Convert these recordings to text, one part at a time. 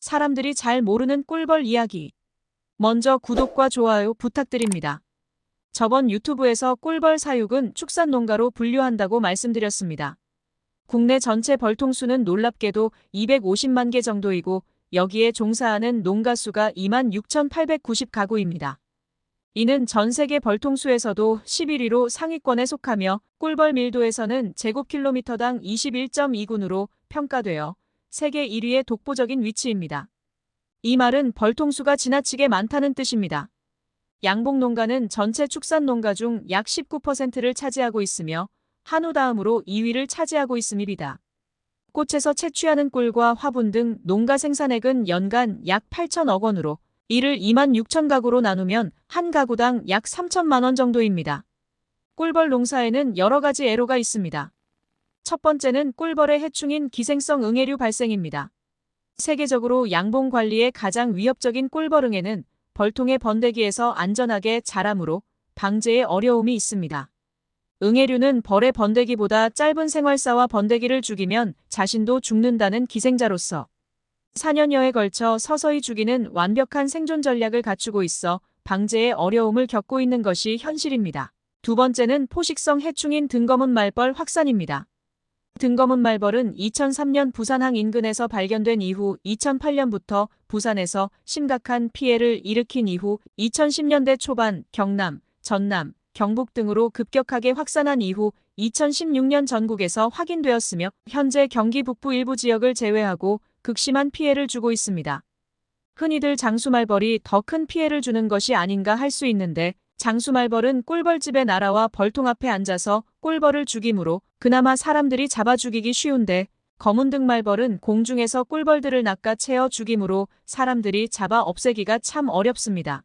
사람들이 잘 모르는 꿀벌 이야기. 먼저 구독과 좋아요 부탁드립니다. 저번 유튜브에서 꿀벌 사육은 축산농가로 분류한다고 말씀드렸습니다. 국내 전체 벌통수는 놀랍게도 250만 개 정도이고 여기에 종사하는 농가 수가 26,890가구입니다. 이는 전 세계 벌통수에서도 11위로 상위권에 속하며 꿀벌 밀도에서는 제곱킬로미터당 21.2군으로 평가되어 세계 1위의 독보적인 위치입니다. 이 말은 벌통수가 지나치게 많다는 뜻입니다. 양봉농가는 전체 축산농가 중 약 19%를 차지하고 있으며 한우 다음으로 2위를 차지하고 있습니다. 꽃에서 채취하는 꿀과 화분 등 농가 생산액은 연간 약 8천억 원으로 이를 26,000가구로 나누면 한 가구당 약 3천만 원 정도입니다. 꿀벌 농사에는 여러 가지 애로가 있습니다. 첫 번째는 꿀벌의 해충인 기생성 응애류 발생입니다. 세계적으로 양봉 관리에 가장 위협적인 꿀벌응애는 벌통의 번데기에서 안전하게 자라므로 방제에 어려움이 있습니다. 응애류는 벌의 번데기보다 짧은 생활사와 번데기를 죽이면 자신도 죽는다는 기생자로서 4년여에 걸쳐 서서히 죽이는 완벽한 생존 전략을 갖추고 있어 방제에 어려움을 겪고 있는 것이 현실입니다. 두 번째는 포식성 해충인 등검은 말벌 확산입니다. 등검은 말벌은 2003년 부산항 인근에서 발견된 이후 2008년부터 부산에서 심각한 피해를 일으킨 이후 2010년대 초반 경남, 전남, 경북 등으로 급격하게 확산한 이후 2016년 전국에서 확인되었으며 현재 경기 북부 일부 지역을 제외하고 극심한 피해를 주고 있습니다. 흔히들 장수말벌이 더 큰 피해를 주는 것이 아닌가 할 수 있는데 장수말벌은 꿀벌집에 날아와 벌통 앞에 앉아서 꿀벌을 죽이므로 그나마 사람들이 잡아 죽이기 쉬운데 검은등말벌은 공중에서 꿀벌들을 낚아 채어 죽이므로 사람들이 잡아 없애기가 참 어렵습니다.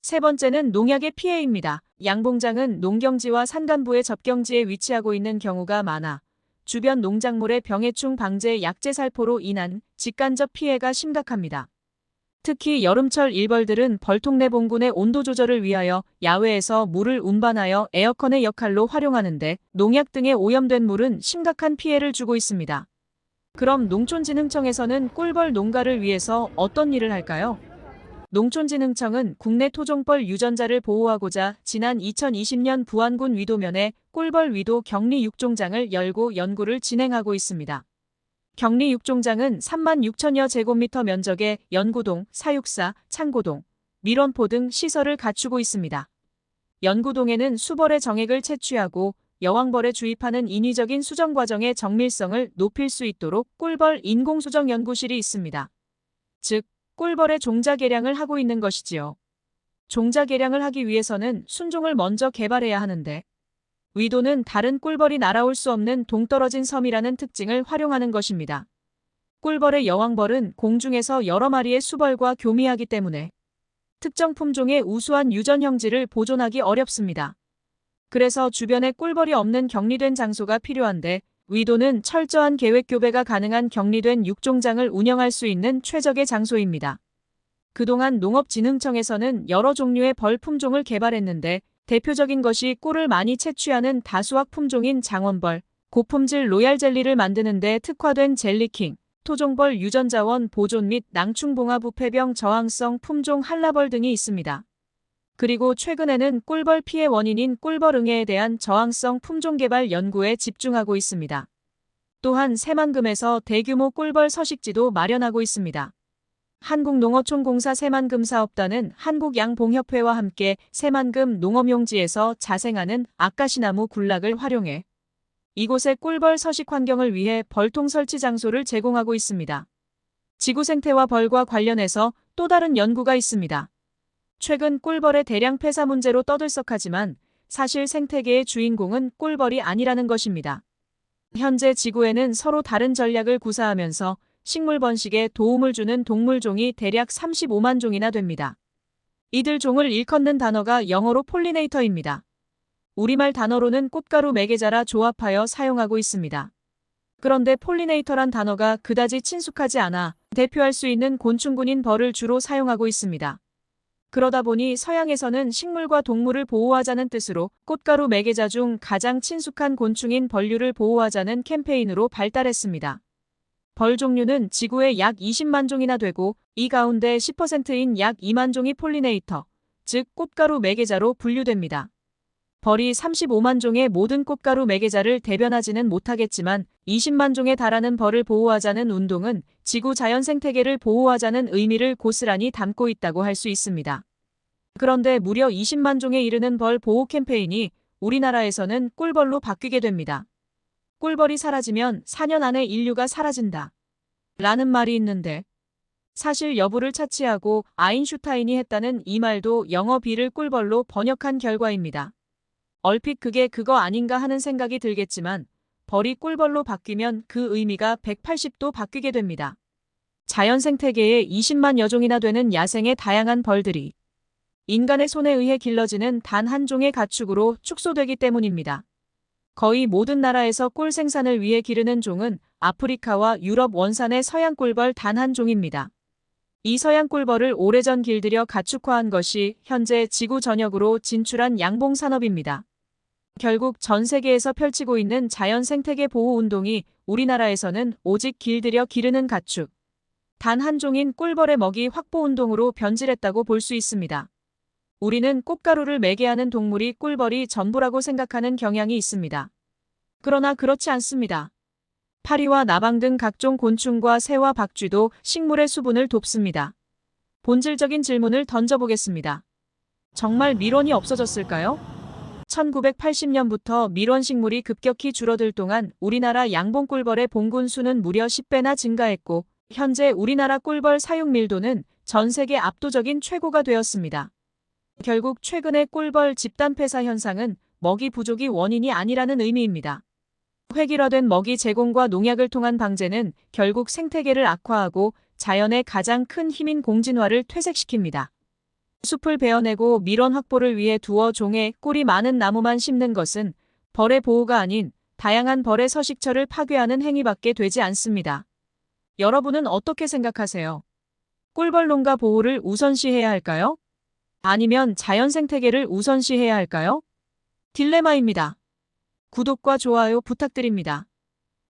세 번째는 농약의 피해입니다. 양봉장은 농경지와 산간부의 접경지에 위치하고 있는 경우가 많아 주변 농작물의 병해충 방제 약제 살포로 인한 직간접 피해가 심각합니다. 특히 여름철 일벌들은 벌통 내 봉군의 온도 조절을 위하여 야외에서 물을 운반하여 에어컨의 역할로 활용하는데 농약 등에 오염된 물은 심각한 피해를 주고 있습니다. 그럼 농촌진흥청에서는 꿀벌 농가를 위해서 어떤 일을 할까요? 농촌진흥청은 국내 토종벌 유전자를 보호하고자 지난 2020년 부안군 위도면에 꿀벌 위도 격리 육종장을 열고 연구를 진행하고 있습니다. 격리 육종장은 3만 6천여 제곱미터 면적의 연구동, 사육사, 창고동, 밀원포 등 시설을 갖추고 있습니다. 연구동에는 수벌의 정액을 채취하고 여왕벌에 주입하는 인위적인 수정 과정의 정밀성을 높일 수 있도록 꿀벌 인공수정 연구실이 있습니다. 즉, 꿀벌의 종자 개량을 하고 있는 것이지요. 종자 개량을 하기 위해서는 순종을 먼저 개발해야 하는데 위도는 다른 꿀벌이 날아올 수 없는 동떨어진 섬이라는 특징을 활용하는 것입니다. 꿀벌의 여왕벌은 공중에서 여러 마리의 수벌과 교미하기 때문에 특정 품종의 우수한 유전 형질을 보존하기 어렵습니다. 그래서 주변에 꿀벌이 없는 격리된 장소가 필요한데 위도는 철저한 계획 교배가 가능한 격리된 육종장을 운영할 수 있는 최적의 장소입니다. 그동안 농업진흥청에서는 여러 종류의 벌 품종을 개발했는데 대표적인 것이 꿀을 많이 채취하는 다수학 품종인 장원벌, 고품질 로얄 젤리를 만드는 데 특화된 젤리킹, 토종벌 유전자원 보존 및 낭충봉합 부패병 저항성 품종 한라벌 등이 있습니다. 그리고 최근에는 꿀벌 피해 원인인 꿀벌응애에 대한 저항성 품종 개발 연구에 집중하고 있습니다. 또한 새만금에서 대규모 꿀벌 서식지도 마련하고 있습니다. 한국농어촌공사 새만금사업단은 한국양봉협회와 함께 새만금 농업용지에서 자생하는 아까시나무 군락을 활용해 이곳의 꿀벌 서식 환경을 위해 벌통 설치 장소를 제공하고 있습니다. 지구 생태와 벌과 관련해서 또 다른 연구가 있습니다. 최근 꿀벌의 대량 폐사 문제로 떠들썩하지만 사실 생태계의 주인공은 꿀벌이 아니라는 것입니다. 현재 지구에는 서로 다른 전략을 구사하면서 식물 번식에 도움을 주는 동물종이 대략 35만 종이나 됩니다. 이들 종을 일컫는 단어가 영어로 폴리네이터입니다. 우리말 단어로는 꽃가루 매개자라 조합하여 사용하고 있습니다. 그런데 폴리네이터란 단어가 그다지 친숙하지 않아 대표할 수 있는 곤충군인 벌을 주로 사용하고 있습니다. 그러다 보니 서양에서는 식물과 동물을 보호하자는 뜻으로 꽃가루 매개자 중 가장 친숙한 곤충인 벌류를 보호하자는 캠페인으로 발달했습니다. 벌 종류는 지구에 약 20만 종이나 되고 이 가운데 10%인 약 2만 종이 폴리네이터, 즉 꽃가루 매개자로 분류됩니다. 벌이 35만 종의 모든 꽃가루 매개자를 대변하지는 못하겠지만 20만 종에 달하는 벌을 보호하자는 운동은 지구 자연 생태계를 보호하자는 의미를 고스란히 담고 있다고 할 수 있습니다. 그런데 무려 20만 종에 이르는 벌 보호 캠페인이 우리나라에서는 꿀벌로 바뀌게 됩니다. 꿀벌이 사라지면 4년 안에 인류가 사라진다. 라는 말이 있는데 사실 여부를 차치하고 아인슈타인이 했다는 이 말도 영어 비를 꿀벌로 번역한 결과입니다. 얼핏 그게 그거 아닌가 하는 생각이 들겠지만 벌이 꿀벌로 바뀌면 그 의미가 180도 바뀌게 됩니다. 자연 생태계에 20만 여종이나 되는 야생의 다양한 벌들이 인간의 손에 의해 길러지는 단 한 종의 가축으로 축소되기 때문입니다. 거의 모든 나라에서 꿀 생산을 위해 기르는 종은 아프리카와 유럽 원산의 서양 꿀벌 단 한 종입니다. 이 서양 꿀벌을 오래전 길들여 가축화한 것이 현재 지구 전역으로 진출한 양봉 산업입니다. 결국 전 세계에서 펼치고 있는 자연 생태계 보호 운동이 우리나라에서는 오직 길들여 기르는 가축, 단 한 종인 꿀벌의 먹이 확보 운동으로 변질했다고 볼 수 있습니다. 우리는 꽃가루를 매개하는 동물이 꿀벌이 전부라고 생각하는 경향이 있습니다. 그러나 그렇지 않습니다. 파리와 나방 등 각종 곤충과 새와 박쥐도 식물의 수분을 돕습니다. 본질적인 질문을 던져보겠습니다. 정말 밀원이 없어졌을까요? 1980년부터 밀원 식물이 급격히 줄어들 동안 우리나라 양봉꿀벌의 봉군 수는 무려 10배나 증가했고 현재 우리나라 꿀벌 사육 밀도는 전 세계 압도적인 최고가 되었습니다. 결국 최근의 꿀벌 집단 폐사 현상은 먹이 부족이 원인이 아니라는 의미입니다. 획일화된 먹이 제공과 농약을 통한 방제는 결국 생태계를 악화하고 자연의 가장 큰 힘인 공진화를 퇴색시킵니다. 숲을 베어내고 밀원 확보를 위해 두어 종의 꿀이 많은 나무만 심는 것은 벌의 보호가 아닌 다양한 벌의 서식처를 파괴하는 행위밖에 되지 않습니다. 여러분은 어떻게 생각하세요? 꿀벌 농가 보호를 우선시해야 할까요? 아니면 자연 생태계를 우선시해야 할까요? 딜레마입니다. 구독과 좋아요 부탁드립니다.